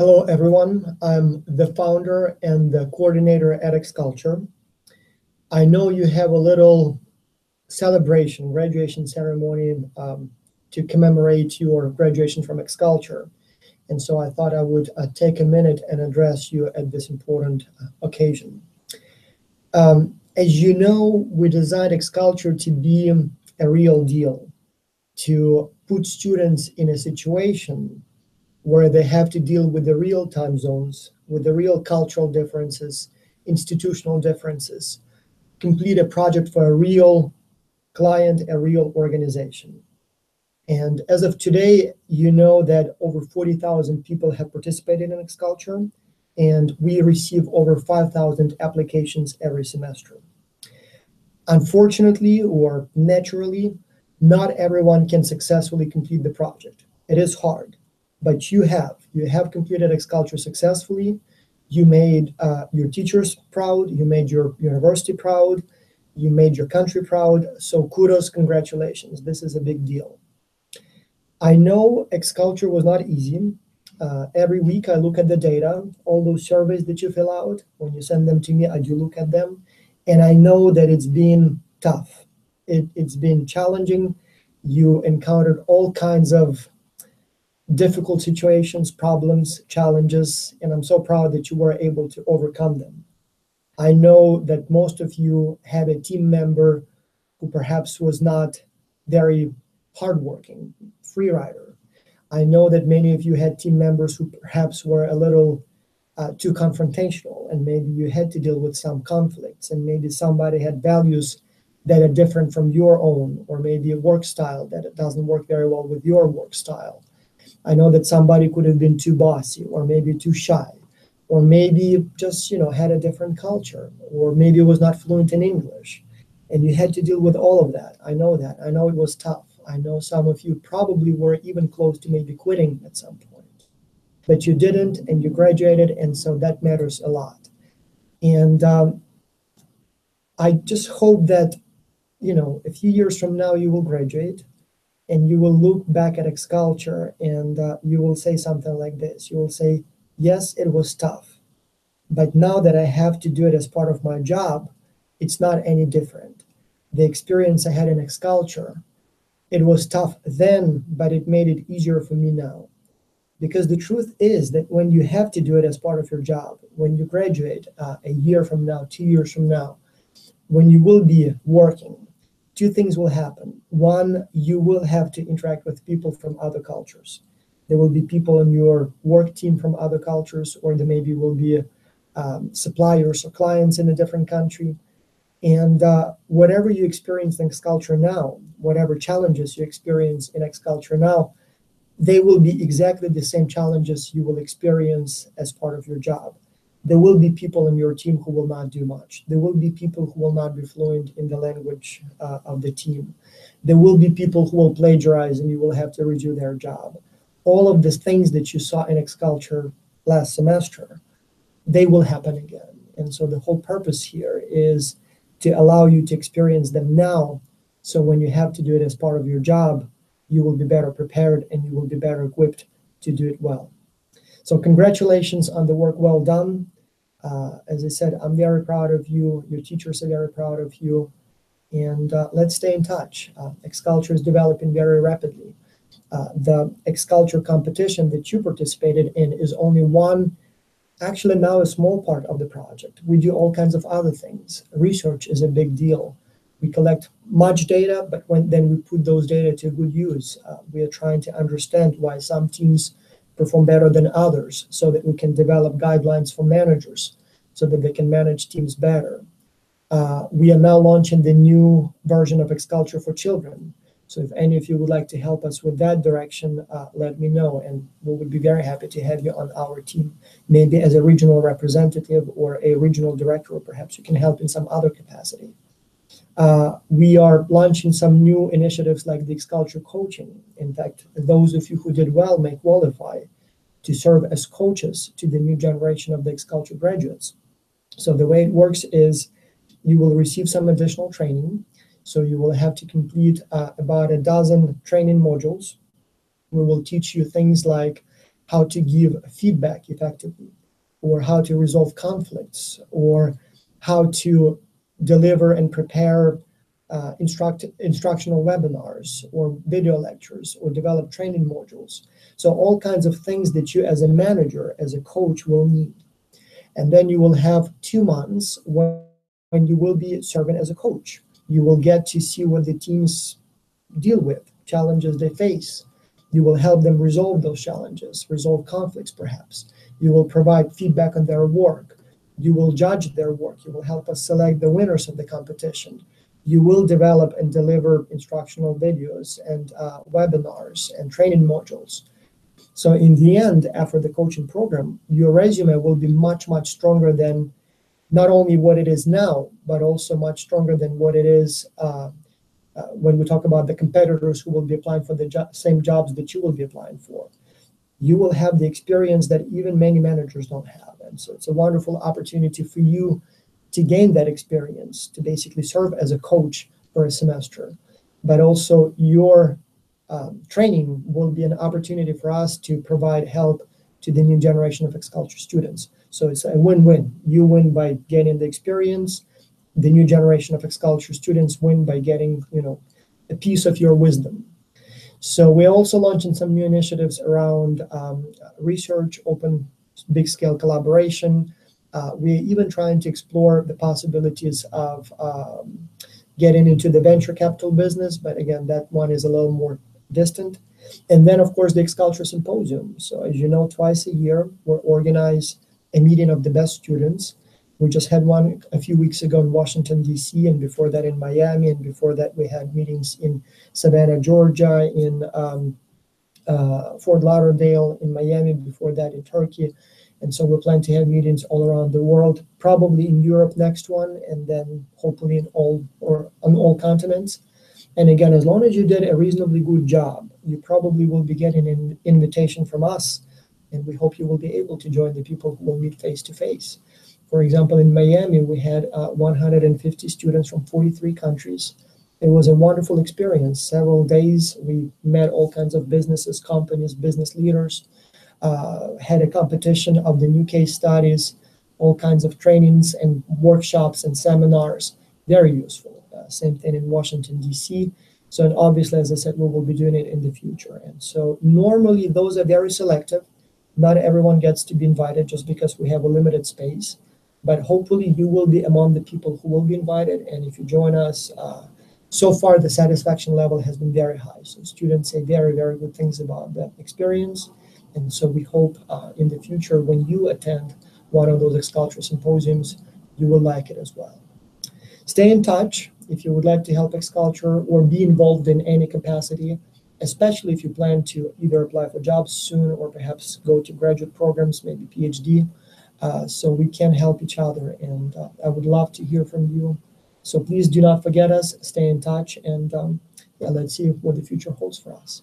Hello, everyone. I'm the founder and the coordinator at XCulture. I know you have a little celebration, graduation ceremony to commemorate your graduation from XCulture. And so I thought I would take a minute and address you at this important occasion. As you know, we designed XCulture to be a real deal, to put students in a situation where they have to deal with the real time zones, with the real cultural differences, institutional differences, complete a project for a real client, a real organization. And as of today, you know that over 40,000 people have participated in XCulture, and we receive over 5,000 applications every semester. Unfortunately, or naturally, not everyone can successfully complete the project. It is hard, but you have completed XCulture successfully. You made your teachers proud, you made your university proud, you made your country proud. So kudos, congratulations. This is a big deal. I know XCulture was not easy. Every week I look at the data, all those surveys that you fill out. When you send them to me, I do look at them. And I know that it's been tough. It's been challenging. You encountered all kinds of difficult situations, problems, challenges, and I'm so proud that you were able to overcome them. I know that most of you had a team member who perhaps was not very hardworking, free rider. I know that many of you had team members who perhaps were a little too confrontational, and maybe you had to deal with some conflicts, and maybe somebody had values that are different from your own, or maybe a work style that it doesn't work very well with your work style. I know that somebody could have been too bossy, or maybe too shy, or maybe just had a different culture, or maybe was not fluent in English, and you had to deal with all of that. I know that. I know it was tough. I know some of you probably were even close to maybe quitting at some point, but you didn't, and you graduated, and so that matters a lot. And I just hope that a few years from now you will graduate, and you will look back at XCulture, and you will say something like this. You will say, yes, it was tough, but now that I have to do it as part of my job, it's not any different. The experience I had in XCulture, it was tough then, but it made it easier for me now. Because the truth is that when you have to do it as part of your job, when you graduate a year from now, 2 years from now, when you will be working, two things will happen. One, you will have to interact with people from other cultures. There will be people in your work team from other cultures, or there maybe will be suppliers or clients in a different country. And whatever you experience in XCulture now, whatever challenges you experience in XCulture now, they will be exactly the same challenges you will experience as part of your job. There will be people in your team who will not do much. There will be people who will not be fluent in the language of the team. There will be people who will plagiarize, and you will have to redo their job. All of the things that you saw in XCulture last semester, they will happen again. And so the whole purpose here is to allow you to experience them now, so when you have to do it as part of your job, you will be better prepared and you will be better equipped to do it well. So congratulations on the work well done. As I said, I'm very proud of you. Your teachers are very proud of you. And let's stay in touch. XCulture is developing very rapidly. The XCulture competition that you participated in is only one, actually now a small part of the project. We do all kinds of other things. Research is a big deal. We collect much data, but then we put those data to good use. We are trying to understand why some teams perform better than others, so that we can develop guidelines for managers so that they can manage teams better. We are now launching the new version of XCulture for children. So if any of you would like to help us with that direction, let me know, and we would be very happy to have you on our team, maybe as a regional representative or a regional director, or perhaps you can help in some other capacity. We are launching some new initiatives like the XCulture coaching. In fact, those of you who did well may qualify to serve as coaches to the new generation of the XCulture graduates. So the way it works is you will receive some additional training. So you will have to complete about a dozen training modules. We will teach you things like how to give feedback effectively, or how to resolve conflicts, or how to deliver and prepare instructional webinars or video lectures or develop training modules. So all kinds of things that you as a manager, as a coach will need. And then you will have 2 months when you will be serving as a coach. You will get to see what the teams deal with, challenges they face. You will help them resolve those challenges, resolve conflicts perhaps. You will provide feedback on their work. You will judge their work. You will help us select the winners of the competition. You will develop and deliver instructional videos and webinars and training modules. So in the end, after the coaching program, your resume will be much, much stronger than not only what it is now, but also much stronger than what it is when we talk about the competitors who will be applying for the same jobs that you will be applying for. You will have the experience that even many managers don't have. And so it's a wonderful opportunity for you to gain that experience, to basically serve as a coach for a semester. But also your training will be an opportunity for us to provide help to the new generation of X-Culture students. So it's a win-win. You win by getting the experience. The new generation of X-Culture students win by getting, a piece of your wisdom. So we're also launching some new initiatives around research, open, big-scale collaboration. We're even trying to explore the possibilities of getting into the venture capital business, but again, that one is a little more distant. And then, of course, the X-Culture Symposium. So as you know, twice a year, we organize a meeting of the best students. We just had one a few weeks ago in Washington, D.C., and before that in Miami, and before that we had meetings in Savannah, Georgia, in Fort Lauderdale, in Miami, before that in Turkey. And so we're planning to have meetings all around the world, probably in Europe next one, and then hopefully on all continents. And again, as long as you did a reasonably good job, you probably will be getting an invitation from us, and we hope you will be able to join the people who will meet face to face. For example, in Miami, we had 150 students from 43 countries. It was a wonderful experience. Several days, we met all kinds of businesses, companies, business leaders, had a competition of the new case studies, all kinds of trainings and workshops and seminars, very useful. Same thing in Washington, D.C. So, and obviously, as I said, we will be doing it in the future. And so normally those are very selective. Not everyone gets to be invited just because we have a limited space. But hopefully you will be among the people who will be invited. And if you join us, so far the satisfaction level has been very high. So students say very, very good things about that experience. And so we hope in the future when you attend one of those X-Culture symposiums, you will like it as well. Stay in touch if you would like to help X-Culture or be involved in any capacity, especially if you plan to either apply for jobs soon or perhaps go to graduate programs, maybe PhD. So we can help each other, and I would love to hear from you. So please do not forget us, stay in touch, and let's see what the future holds for us.